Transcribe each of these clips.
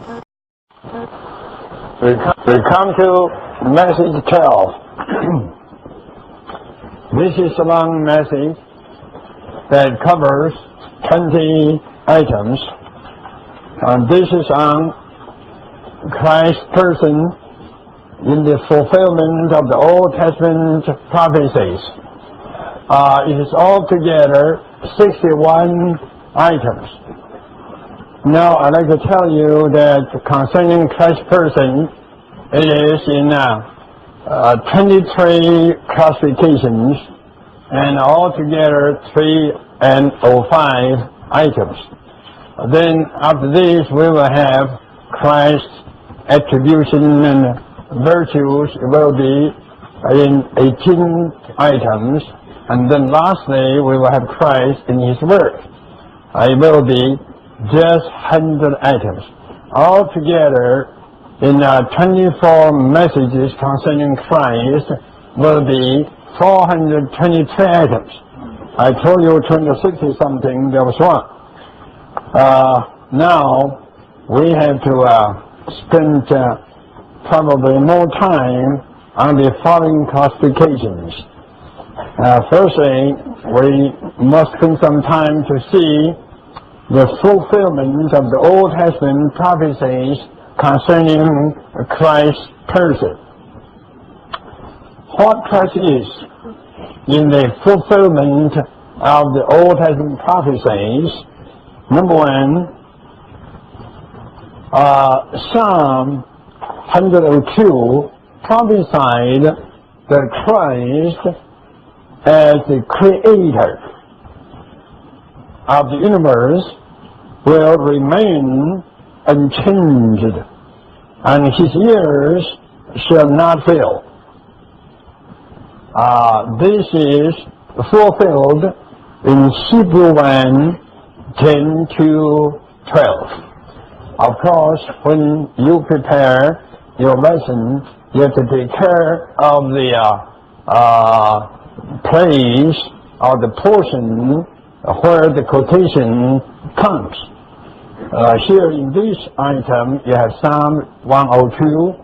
We come to message 12. This is a long message that covers 20 items. This is on Christ's person in the fulfillment of the Old Testament prophecies. It is altogether 61 items. Now, I'd like to tell you that concerning Christ's person, it is in 23 classifications and altogether 305 items. Then after this, we will have Christ's attribution and virtues will be in 18 items. And then lastly, we will have Christ in His work. It will be just 100 items. Altogether, in 24 messages concerning Christ, will be 423 items. I told you 260 something, there was one. Now, we have to spend probably more time on the following classifications. Firstly, we must spend some time to see the fulfillment of the Old Testament prophecies concerning Christ's person. What Christ is in the fulfillment of the Old Testament prophecies. Number one, Psalm 102 prophesied that Christ as the creator of the universe will remain unchanged, and His years shall not fail. This is fulfilled in Hebrews 1:10-12. Of course, when you prepare your lesson, you have to take care of the place or the portion where the quotation comes. Here in this item, you have Psalm 102,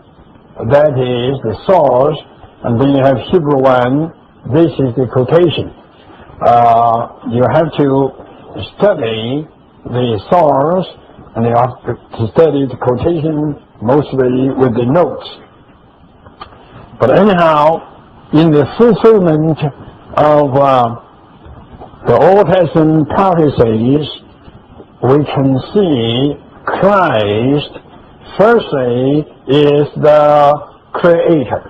that is the source, and then you have Hebrews 1, this is the quotation. You have to study the source, and you have to study the quotation mostly with the notes. But anyhow, in the fulfillment of the Old Testament prophecies, we can see Christ, firstly, is the creator.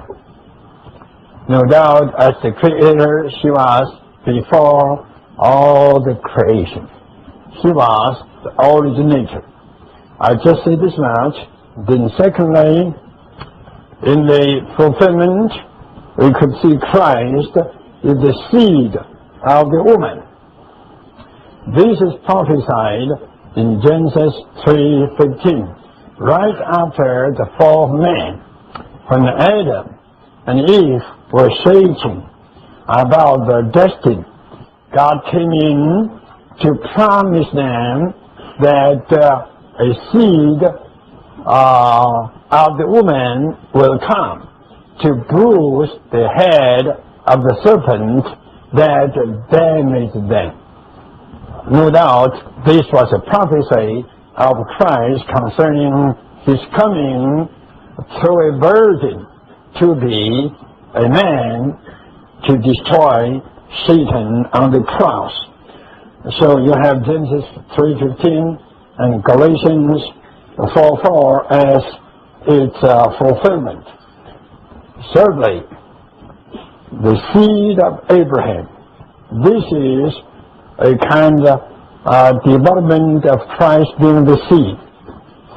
No doubt, as the creator, He was before all the creation. He was the originator. I just say this much. Then secondly, in the fulfillment, we could see Christ is the seed of the woman. This is prophesied in Genesis 3:15, right after the fall of man, when Adam and Eve were searching about their destiny. God came in to promise them that a seed of the woman will come to bruise the head of the serpent that damaged them. No doubt, this was a prophecy of Christ concerning His coming through a virgin to be a man to destroy Satan on the cross. So you have Genesis 3:15 and Galatians 4:4 as its fulfillment. Thirdly, the seed of Abraham. This is a kind of development of Christ being the seed.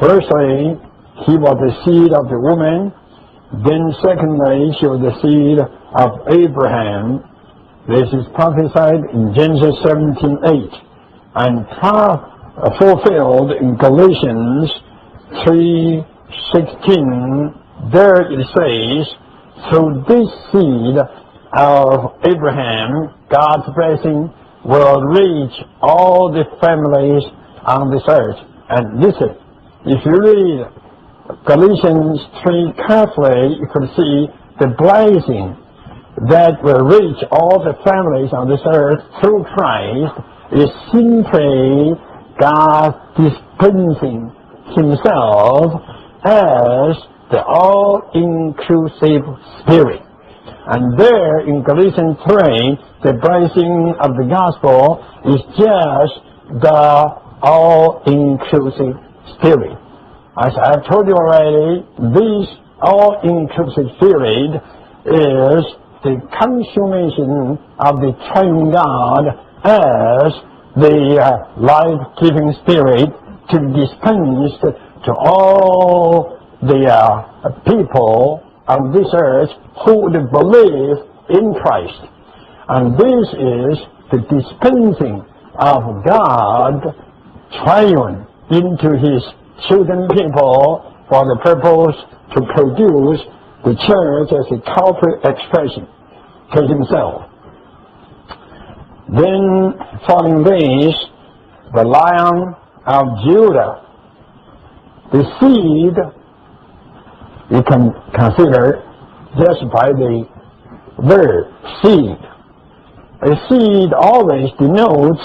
Firstly, He was the seed of the woman. Then secondly, He was the seed of Abraham. This is prophesied in Genesis 17:8 and fulfilled in Galatians 3:16. There it says, through this seed of Abraham, God's blessing will reach all the families on this earth. And listen, If you read Galatians 3 carefully, you could see the blessing that will reach all the families on this earth through Christ is simply God dispensing Himself as the all-inclusive Spirit. And there in Galatians 3, the blessing of the gospel is just the all-inclusive Spirit. As I've told you already, this all-inclusive Spirit is the consummation of the Triune God as the life-giving Spirit to dispense to all the people on this earth who would believe in Christ. And this is the dispensing of God triune into His chosen people for the purpose to produce the church as a corporate expression to Himself. Then, following this, the Lion of Judah, the seed, you can consider just by the word seed. A seed always denotes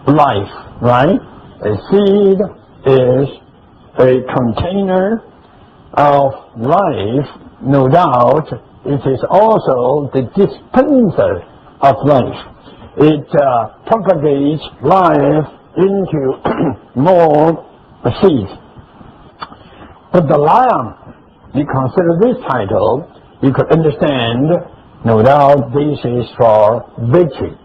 life, right? A seed is a container of life, no doubt. It is also the dispenser of life. It propagates life into more seeds. But the lion, you consider this title, you could understand, no doubt this is for victory.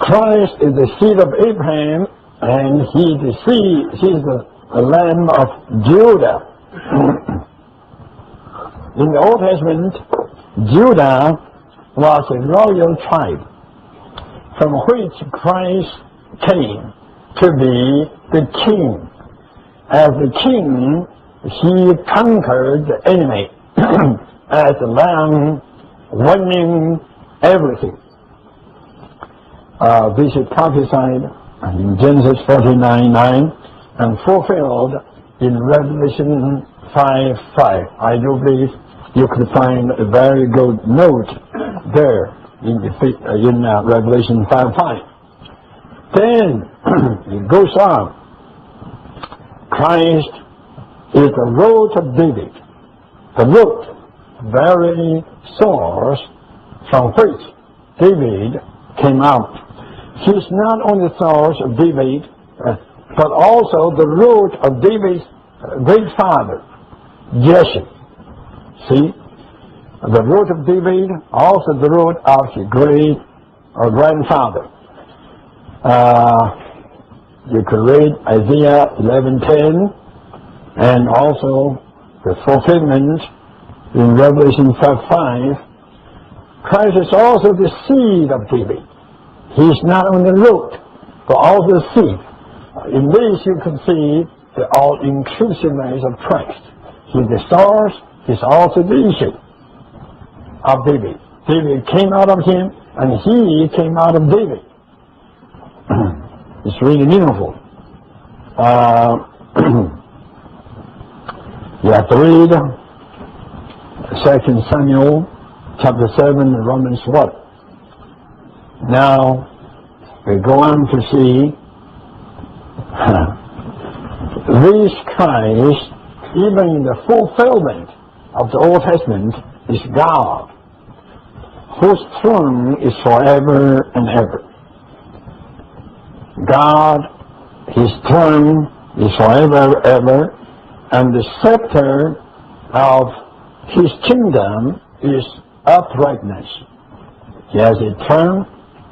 Christ is the seed of Abraham, and He is the Lamb of Judah. In the Old Testament, Judah was a royal tribe from which Christ came to be the king. As the king, He conquered the enemy as a lamb winning everything. This is prophesied in Genesis 49:9 and fulfilled in Revelation 5:5. I do believe you could find a very good note there in Revelation 5:5. Then it goes on. Christ is the root of David, the root, very source from which David came out. He's not only the source of David, but also the root of David's great father, Jesse. See? The root of David, also the root of his great grandfather. You could read Isaiah 11:10, and also the fulfillment in Revelation 5:5. Christ is also the seed of David. He's not only the root, but also the seed. In this you can see the all-inclusiveness of Christ. He's the source, He's also the issue of David. David came out of Him, and He came out of David. It's really meaningful. You have to read 2 Samuel chapter 7, Romans 1. Now, we go on to see this Christ, even in the fulfillment of the Old Testament, is God, whose throne is forever and ever. God, His throne is forever and ever, and the scepter of His kingdom is uprightness. He has a throne,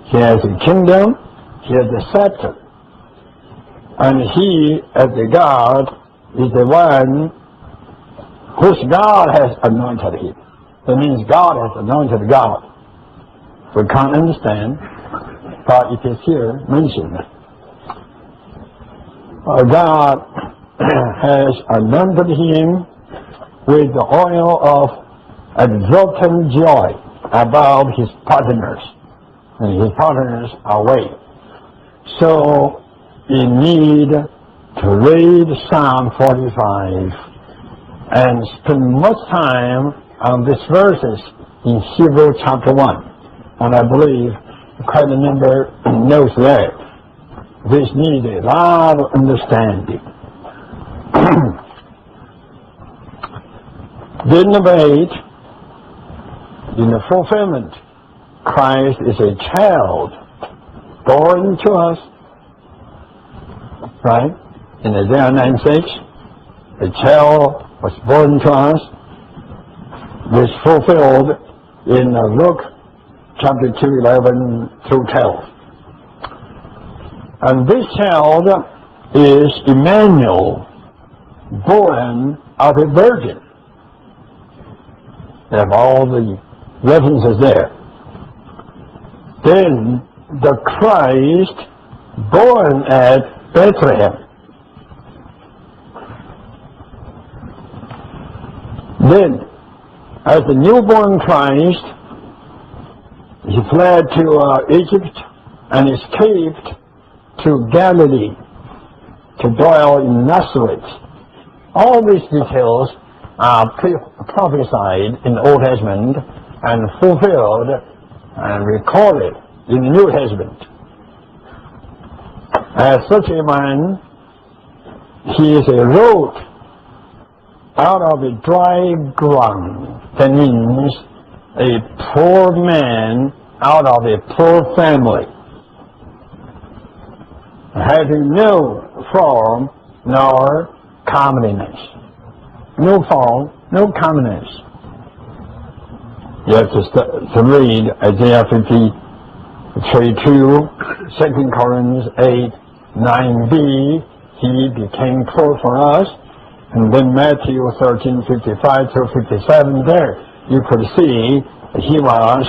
He has a kingdom, He has a scepter. And He, as the God, is the one whose God has anointed Him. That means God has anointed God. We can't understand, but it is here mentioned. God has anointed Him with the oil of exultant joy above His partners, and His partners are we. So in need to read Psalm 45 and spend much time on these verses in Hebrews chapter 1. And I believe quite a number knows that. This needs a lot of understanding. Then number 8, in the fulfillment, Christ is a child born to us, right? In Isaiah 9:6, a child was born to us. This fulfilled in Luke chapter 2:11 through 12. And this child is Emmanuel, born of a virgin. They have all the references there. Then the Christ born at Bethlehem. Then, as the newborn Christ, he fled to Egypt and escaped to Galilee to dwell in Nazareth. All these details are prophesied in the Old Testament and fulfilled and recorded in the New Testament. As such a man, he is a root out of a dry ground. That means a poor man out of a poor family, having no form nor comeliness. No form, no comeliness. You have to read Isaiah 53:2, 2 Corinthians 8:9b. He became poor for us. And then Matthew 13:55 through 57 there, you could see he was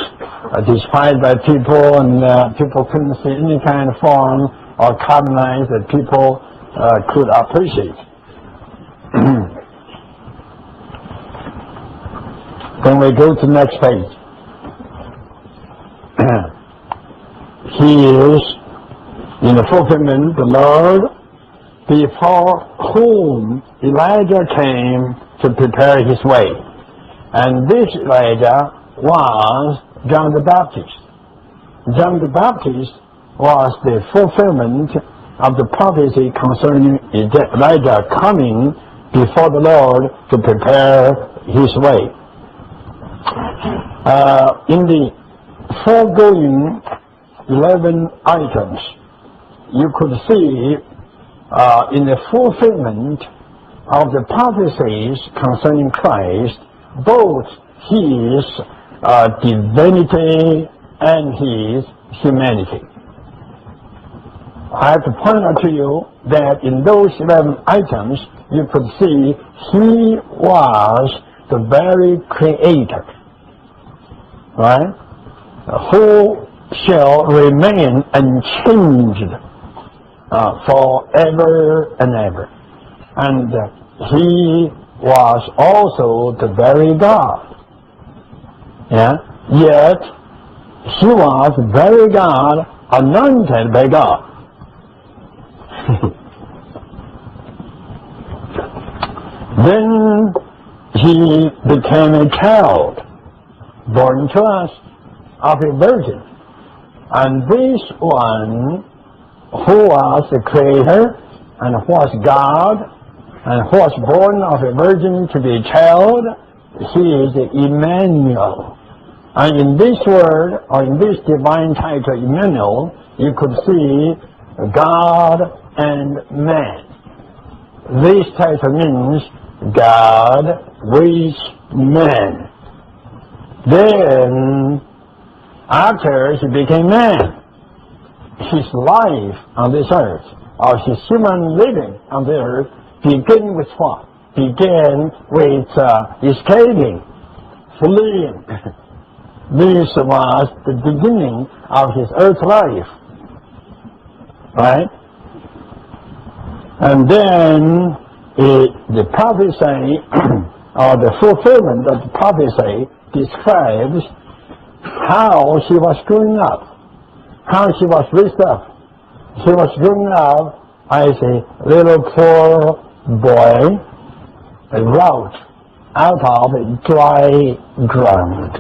despised by people, and people couldn't see any kind of form or comeliness that people could appreciate. Then we go to the next page. He is in the fulfillment, the Lord, before whom Elijah came to prepare his way. And this Elijah was John the Baptist. John the Baptist was the fulfillment of the prophecy concerning Elijah coming before the Lord to prepare his way. In the foregoing 11 items, you could see in the fulfillment of the prophecies concerning Christ, both his divinity and his humanity. I have to point out to you that in those 11 items, you could see he was the very creator, right? Who shall remain unchanged forever and ever. And he was also the very God. Yeah? Yet, he was very God, anointed by God. Then he became a child, born to us of a virgin. And this one, who was the creator, and who was God, and who was born of a virgin to be a child, he is Emmanuel. And in this word, or in this divine title, Emmanuel, you could see God and man. This title means God with man. Then, after he became man, his life on this earth, or his human living on the earth, began with what? Began with escaping, fleeing. This was the beginning of his earth life, right? And then the prophecy, or the fulfillment of the prophecy, describes how he was growing up, how he was raised up. He was growing up as a little poor boy wrote out of a dry ground.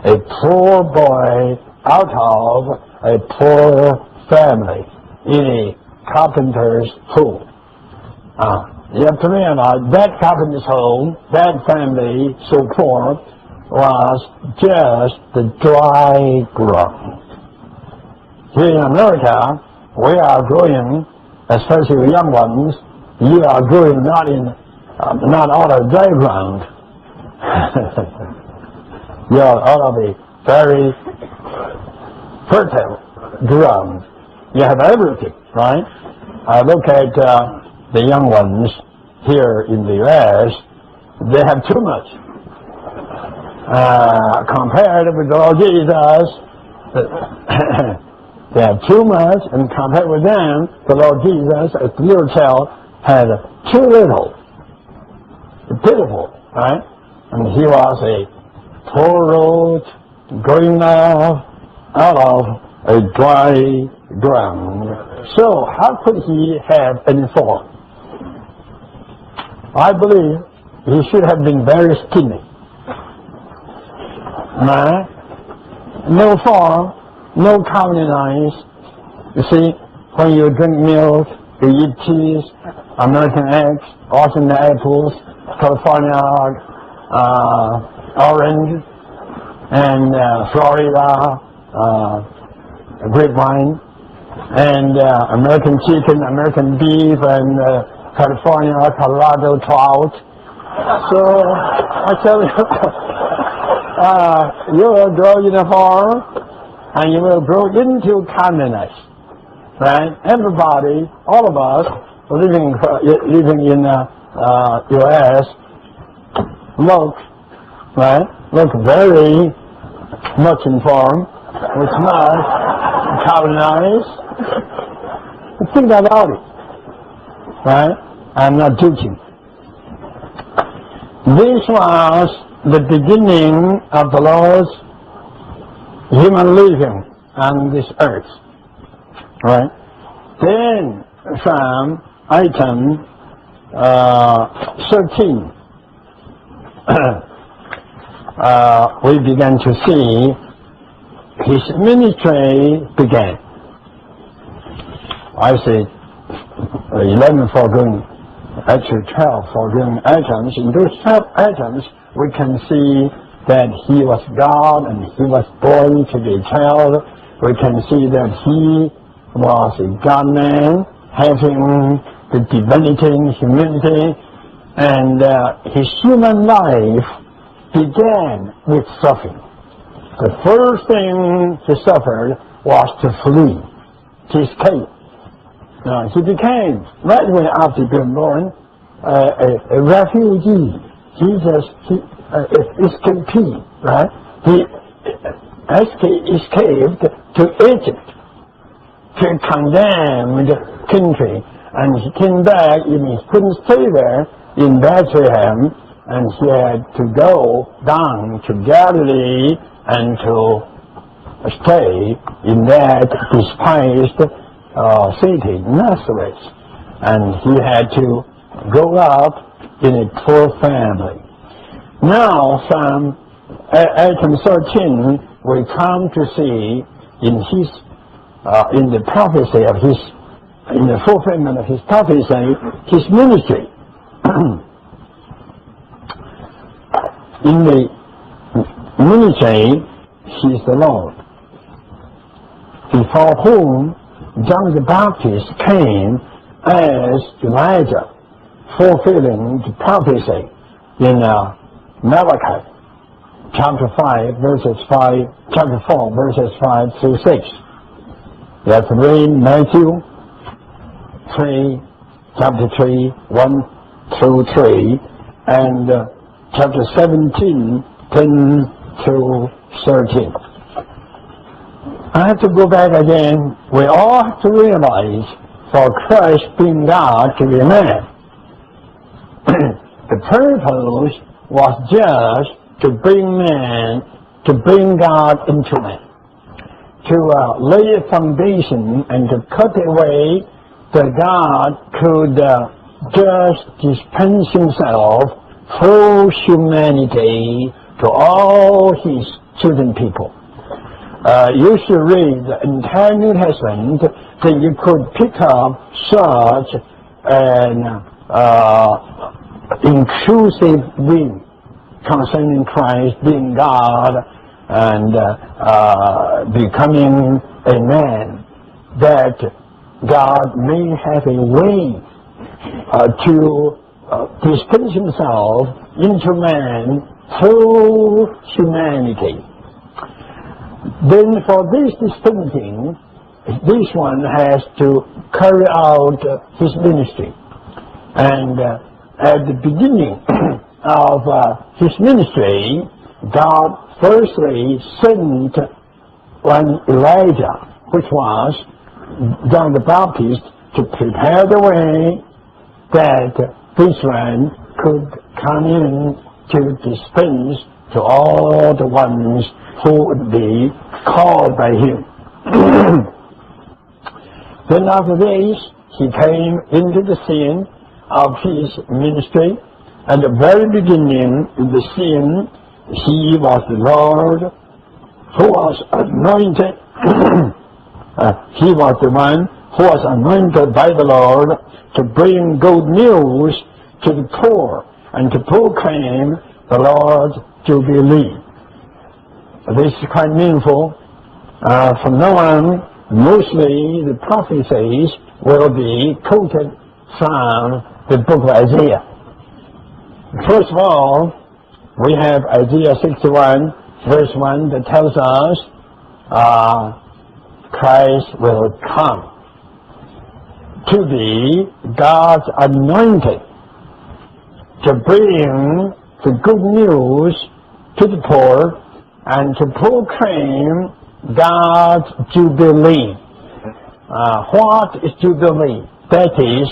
A poor boy out of a poor family in a carpenter's home. You have to realize that carpenter's home, that family so poor, was just the dry ground. Here in America, we are growing, especially young ones, you are growing not out of dry ground. You are out of a very fertile ground. You have everything, right? I look at the young ones here in the U.S., they have too much. Compared with the Lord Jesus, they have too much, and compared with them, the Lord Jesus, as a little child, had too little. Pitiful, right? And he was a poor road going out of a dry ground. So how could he have any form? I believe he should have been very skinny. No form, no counting eyes. You see, when you drink milk, you eat cheese, American eggs, Washington apples, California orange, and Florida grapevine, and American chicken, American beef, and California, Colorado trout. So I tell you, you will grow in a farm, and you will grow into communists, right? Everybody, all of us living in U.S. look very much informed, with smart, colonized. Think about it, right? I'm not joking. This was the beginning of the Lord's human living on this earth, right? Then from item 13, we began to see his ministry began. I say 11 foregoing, actually 12 foregoing items. In those 12 items, we can see that he was God and he was born to be a child. We can see that he was a God-man, having the divinity and humility, and his human life began with suffering. The first thing he suffered was to flee, to escape. He became, right away after being born, a refugee. Escapee, right? He escaped to Egypt, to a condemned country, and he came back, and he couldn't stay there in Bethlehem, and he had to go down to Galilee and to stay in that despised city, Nazareth. And he had to grow up in a poor family. Now, from item 13, we come to see in the prophecy of his, in the fulfillment of his prophecy, his ministry. In the ministry, he is the Lord, before whom John the Baptist came as Elijah, fulfilling the prophecy in Malachi, chapter 4, verses 5 through 6. You have to read Matthew 3, chapter 3, 1 through 3, and chapter 17, 10 through 13. I have to go back again. We all have to realize, for Christ being God to be man, the purpose was just to bring God into man, to lay a foundation and to cut away that God could just dispense himself through humanity to all his chosen people. You should read the entire New Testament, then you could pick up such an inclusive view concerning Christ being God and becoming a man, that God may have a way to dispense himself into man through humanity. Then for this dispensing, this one has to carry out his ministry. And at the beginning of his ministry, God firstly sent one Elijah, which was John the Baptist, to prepare the way that this one could come in to dispense to all the ones who would be called by him. Then after this, he came into the scene of his ministry. At the very beginning of the scene, he was the Lord who was anointed. He was the one who was anointed by the Lord to bring good news to the poor and to proclaim the Lord's Jubilee. This is quite meaningful. From now on, mostly the prophecies will be quoted from the book of Isaiah. First of all, we have Isaiah 61, verse 1, that tells us Christ will come to be God's anointed, to bring the good news to the poor and to proclaim God's Jubilee. What is Jubilee? That is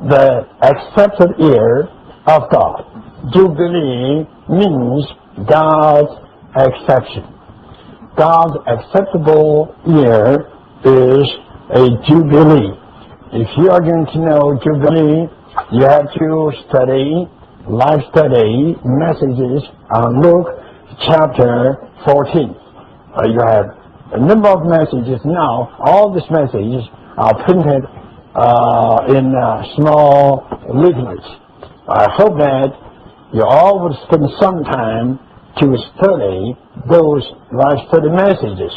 the accepted year of God. Jubilee means God's exception. God's acceptable year is a Jubilee. If you are going to know Jubilee, you have to study, live study messages on Luke chapter 14. You have a number of messages now. All these messages are printed in small leaflets. I hope that you all would spend some time to study those live study messages.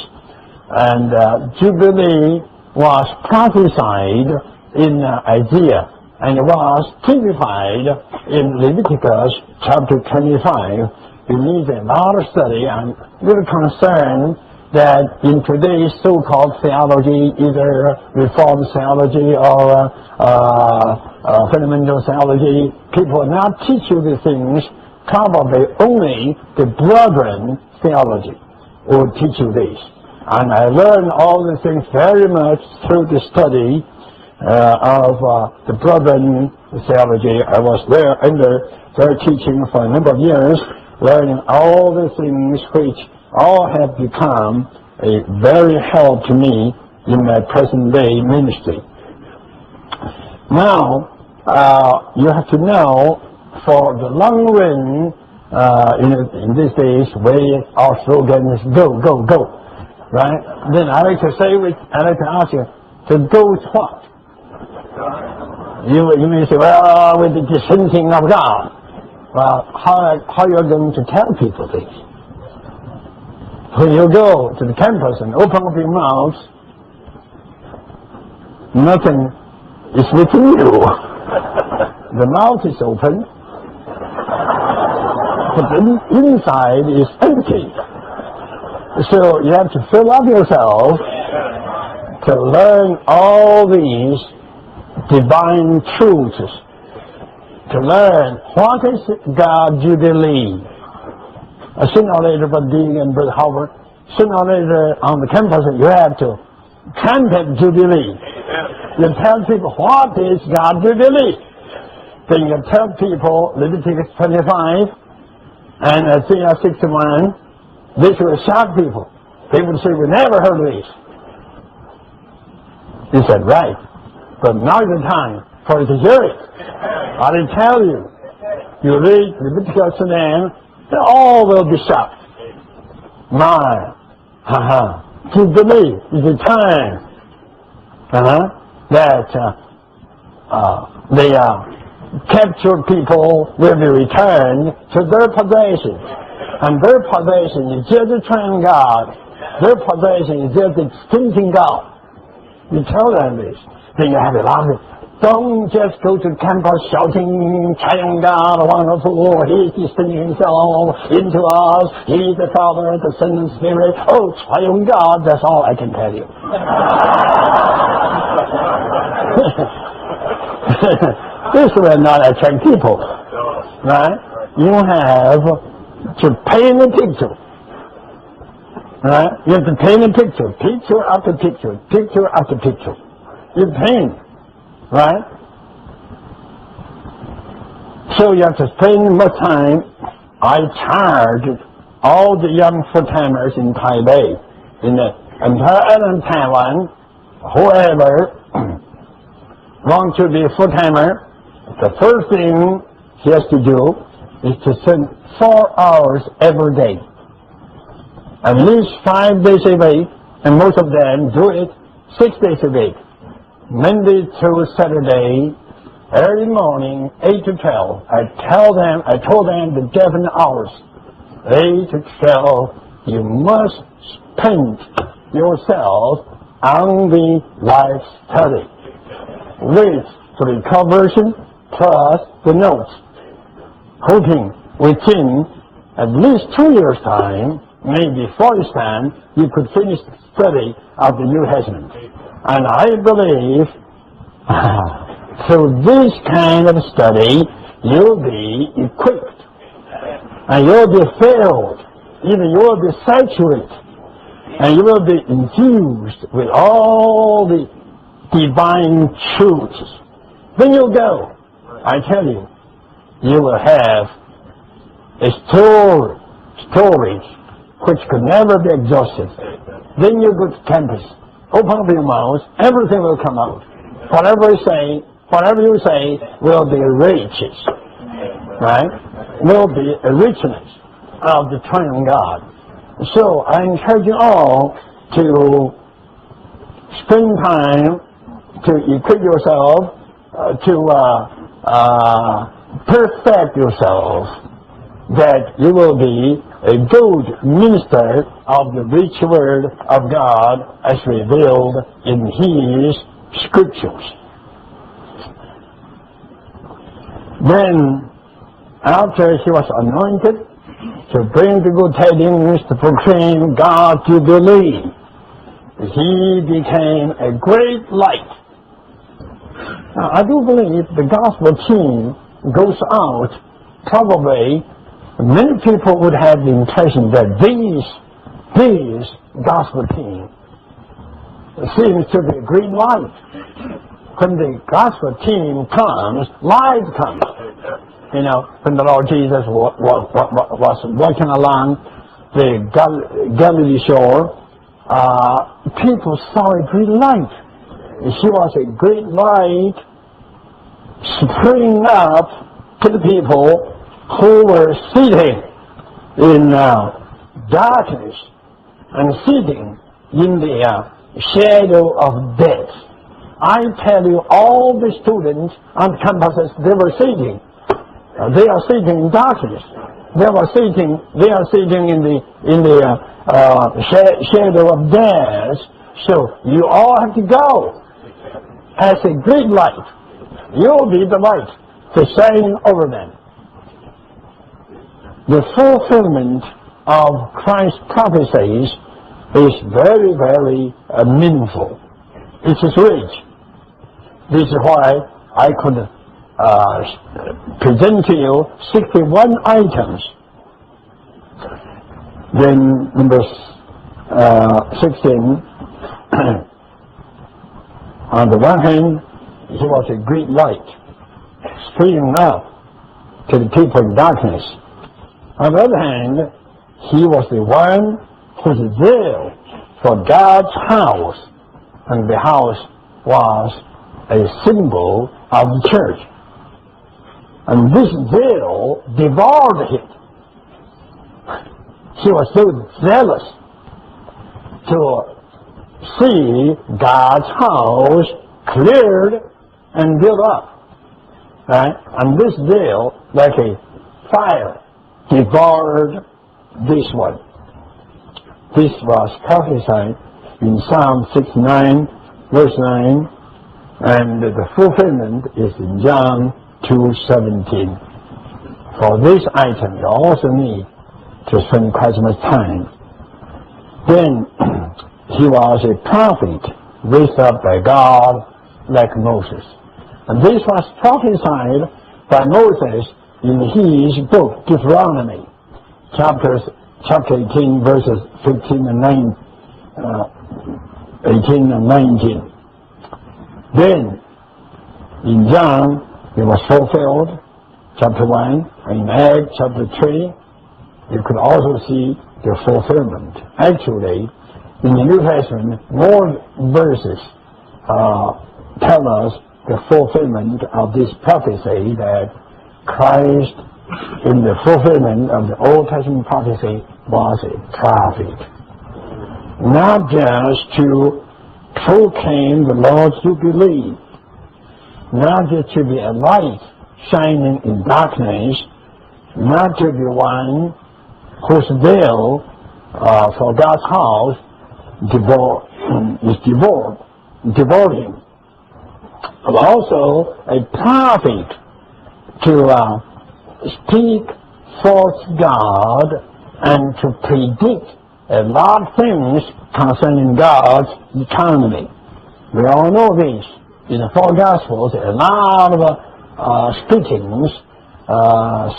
And Jubilee was prophesied in Isaiah, and it was typified in Leviticus chapter 25. You need a lot of study. I'm really concerned that in today's so-called theology, either Reformed theology or fundamental theology, people will not teach you these things. Probably only the brethren theology will teach you this. And I learned all these things very much through the study of the brethren theology. I was there under their teaching for a number of years, learning all the things which all have become a very help to me in my present day ministry. Now, you have to know, for the long run, in these days, our slogan is go, go, go. Right? Then I like to ask you, to go with what? You may say, well, with the dispensing of God. Well, how you're going to tell people this? When you go to the campus and open up your mouth, nothing is within you. The mouth is open, but the inside is empty. So you have to fill up yourself to learn all these divine truths, to learn what is God's Jubilee. Sooner or later, Brother Dean and Brother Howard, sooner or later on the campus, you have to trumpet Jubilee. You tell people what is God's Jubilee. Then you tell people Leviticus 25 and Isaiah 61. This will shock people. They would say, we never heard of this. He said, right. but now is the time for you to hear it. I will tell you. You read Leviticus to them, they all will be shocked. My, Jubilee is the time that the captured people will be returned to their possession. And their possession is just the triune God. Their possession is just the distinct God. You tell them this, then you have a lot of. Don't just go to campus shouting, triune God, wonderful, He is dispensing Himself into us, He is the Father, the Son, and Spirit. Oh, triune God, that's all I can tell you. This will not attract people, right? You have to paint a picture, right? You have to paint a picture, picture after picture, picture after picture. You paint. Right? So you have to spend more time. I charge all the young full-timers in Taipei, in the entire island Taiwan, whoever wants to be a full-timer, the first thing he has to do is to spend 4 hours every day. At least 5 days a week, and most of them do it 6 days a week. Monday to Saturday, early morning, 8 to 12. I told them the different hours. 8 to 12, you must spend yourself on the life study with the conversion plus the notes, hoping within at least 2 years' time, maybe 4 years' time, you could finish the study of the New Testament. And I believe through this kind of study, you'll be equipped, and you'll be filled, even you will be saturated, and you will be infused with all the divine truths. Then you go, I tell you, you will have a storage which could never be exhausted. Then you go to campus. Open up your mouth, everything will come out. Whatever you say will be riches, right? Will be a richness of the triune God. So I encourage you all to spend time to equip yourself, to perfect yourself, that you will be a good minister of the rich word of God as revealed in His scriptures. Then, after he was anointed to bring the good tidings, to proclaim God to believe, he became a great light. Now, I do believe the gospel team goes out, probably many people would have the impression that this gospel team seems to be a great light. When the gospel team comes, light comes. You know, when the Lord Jesus was walking along the Galilee shore, people saw a great light. She was a great light springing up to the people who were sitting in darkness and sitting in the shadow of death. I tell you, all the students on campuses, they are sitting in darkness. They are sitting in the shadow of death. So you all have to go as a great light. You'll be the light to shine over them. The fulfillment of Christ's prophecies is very, very meaningful. It is rich. This is why I could present to you 61 items. Then number 16, on the one hand, he was a great light, springing up to the people in darkness. On the other hand, he was the one whose zeal for God's house, and the house was a symbol of the church. And this veil devoured him. He was so zealous to see God's house cleared and built up. Right? And this veil, like a fire, devoured this one. This was prophesied in Psalm 69, verse 9, and the fulfillment is in John 2:17. For this item, you also need to spend quite much time. Then he was a prophet raised up by God like Moses. And this was prophesied by Moses in his book, Deuteronomy, chapter 18, verses 18 and 19. Then, in John, it was fulfilled, chapter 1, in Acts, chapter 3, you could also see the fulfillment. Actually, in the New Testament, more verses tell us the fulfillment of this prophecy that Christ, in the fulfillment of the Old Testament prophecy, was a prophet. Not just to proclaim the Lord's Jubilee, not just to be a light shining in darkness, not to be one whose veil for God's house is devoting, but also a prophet to speak forth God and to predict a lot of things concerning God's economy. We all know this. In the four Gospels, a lot of speakings.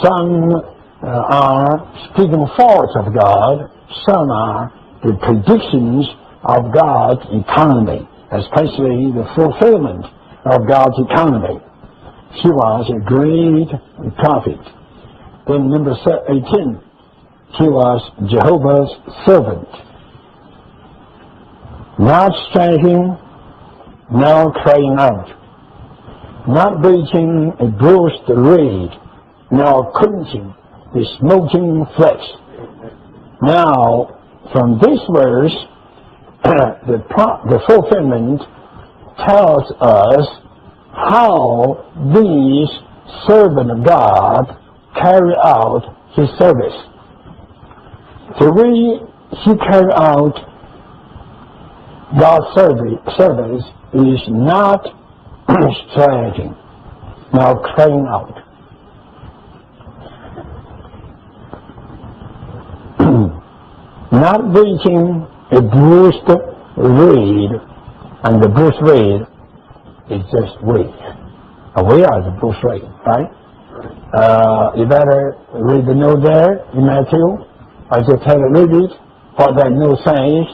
Some are speaking forth of God. Some are the predictions of God's economy, especially the fulfillment of God's economy. He was a great prophet. Then number 18, he was Jehovah's servant. Not striking, now crying out. Not breaking a bruised reed, now quenching the smoking flesh. Now, from this verse, the fulfillment tells us how these servants of God carry out his service. The way he carried out God's service is not striking, now crying out. Not reaching a bruised reed, and the bruised reed is just weak. We are the bruised reed, right? You better read the note there in Matthew. I just tell you, read it. What that note says.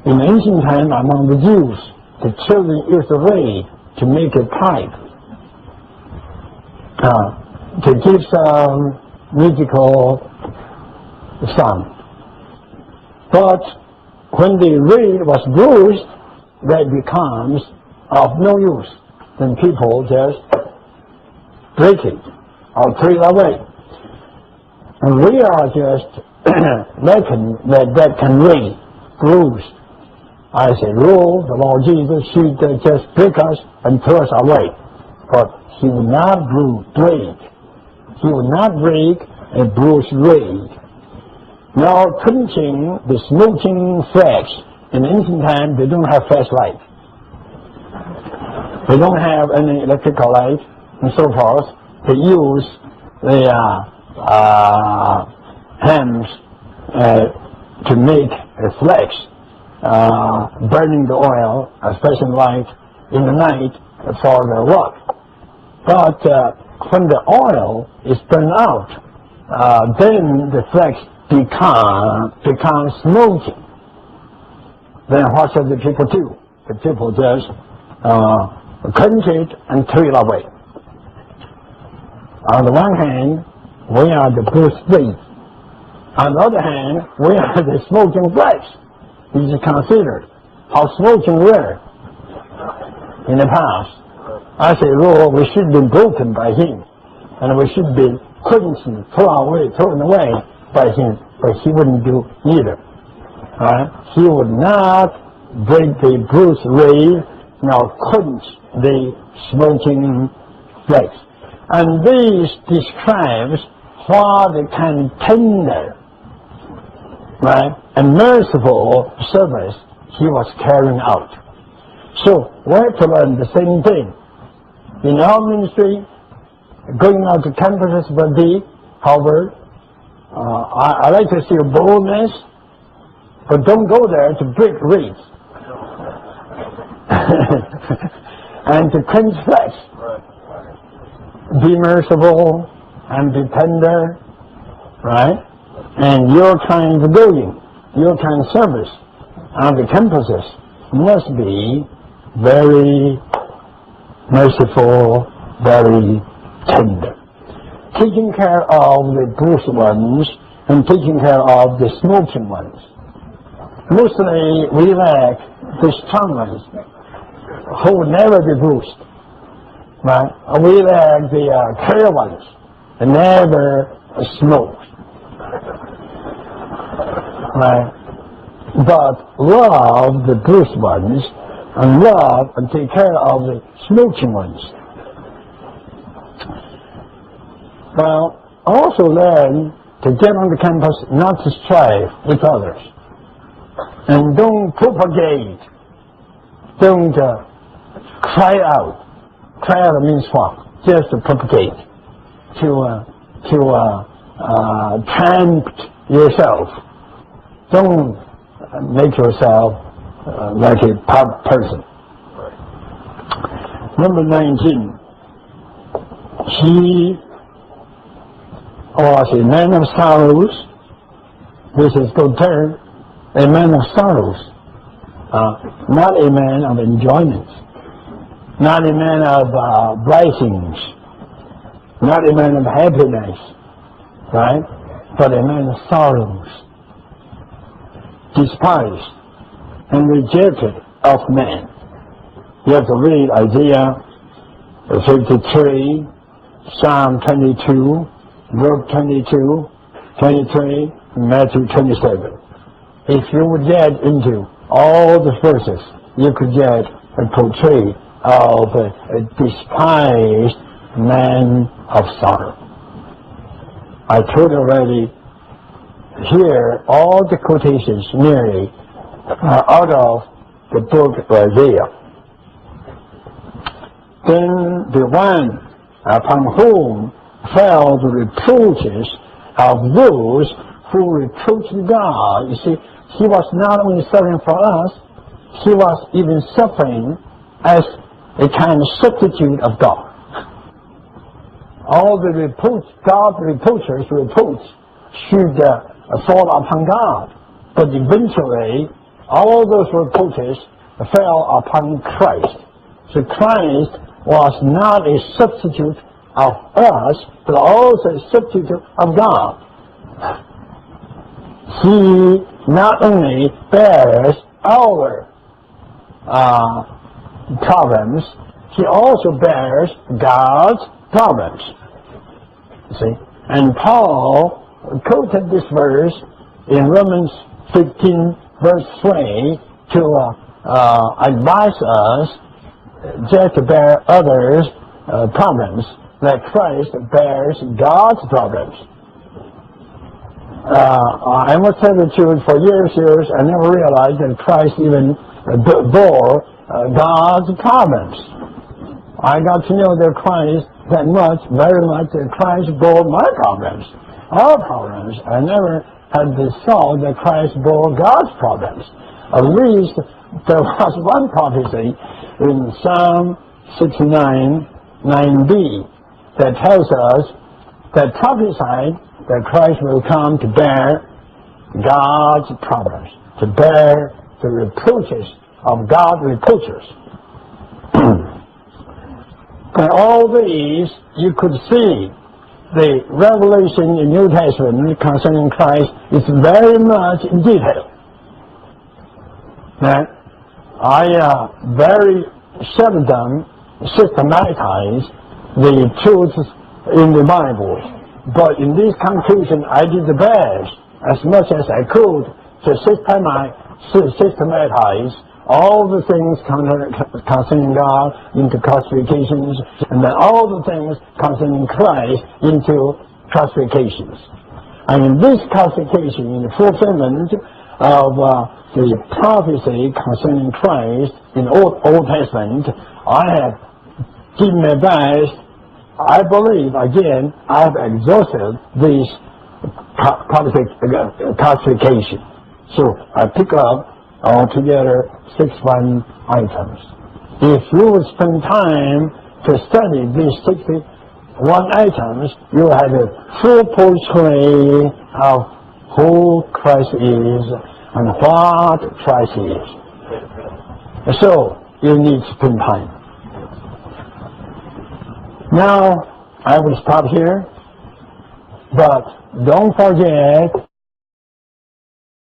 In ancient time, among the Jews, the children used a reed to make a pipe, to give some musical sound. But when the reed was bruised, that becomes of no use. Then people just break it or throw it away. And we are just reckoned that can reed bruised. As a rule, the Lord Jesus should just break us and throw us away. But he would not break. He would not break a bruised reed. Now, quenching the smoking flesh. In ancient time, they don't have flashlight. They don't have any electrical light and so forth. They use the hands to make a flesh, burning the oil, especially light in the night for the work. But when the oil is burned out, then the flesh becomes smoky. Then what should the people do? The people just quench it and throw it away. On the one hand, we are the bruised reed. On the other hand, we are the smoking flesh. It is considered how smoking were. in the past. I say, Lord, we should be broken by him, and we should be quenched, thrown away by him, but he wouldn't do either. He would not break the bruised reed, nor quench the smoking flax. And this describes what the kind of tender, and merciful service he was carrying out. So we have to learn the same thing. In our ministry, going out to campuses will be, however, I like to see a boldness, but don't go there to break reeds and to quench flesh. Be merciful and be tender, and your kind of going, your kind of service on the campuses must be very merciful, very tender, taking care of the bruised ones and taking care of the smoking ones. Mostly we lack the strong ones who will never be bruised. We lack the clear ones and never smoke. But love the bruised ones and love and take care of the smoking ones. Well, also learn to get on the campus not to strive with others. And don't propagate. Don't cry out. Cry out means what? Just to propagate. To tempt yourself. Don't make yourself like a pub person. Number 19. He was a man of sorrows. This is good term. A man of sorrows. Not a man of enjoyment. Not a man of blessings. Not a man of happiness. But a man of sorrows. Despised and rejected of men. You have to read Isaiah 53, Psalm 22, Luke 22, 23, Matthew 27. If you would get into all the verses, you could get a portrait of a despised man of sorrow. I told already, here all the quotations nearly are out of the book of Isaiah. Then the one upon whom fell the reproaches of those who reproached God. You see, he was not only suffering for us, he was even suffering as a kind of substitute of God. All the God reproachers reproach should fall upon God, but eventually all those reproaches fell upon Christ. So Christ was not a substitute of us, but also a substitute of God. He not only bears our problems, he also bears God's problems. See? And Paul quoted this verse in Romans 15, verse 3, to advise us just to bear others' problems, like Christ bears God's problems. I must tell the truth, for years, I never realized that Christ even bore God's problems. I got to know that Christ that much, very much, that Christ bore my problems, our problems. I never had this thought that Christ bore God's problems. At least there was one prophecy in Psalm 69, 9b, that tells us that prophesied that Christ will come to bear God's problems, to bear the reproaches of God's reproachers. By all these, you could see the revelation in New Testament concerning Christ is very much in detail. I very seldom systematize the truths in the Bible. But in this conclusion, I did the best, as much as I could, to systematize all the things concerning God into classifications, and then all the things concerning Christ into classifications. And in this classification, in the fulfillment of the prophecy concerning Christ in the Old Testament, I have given my best. I believe, again, I have exhausted this classification. So I pick up altogether 61 items. If you would spend time to study these 61 items, you will have a full portrait of who Christ is and what Christ is. So you need to spend time. Now, I will stop here, but don't forget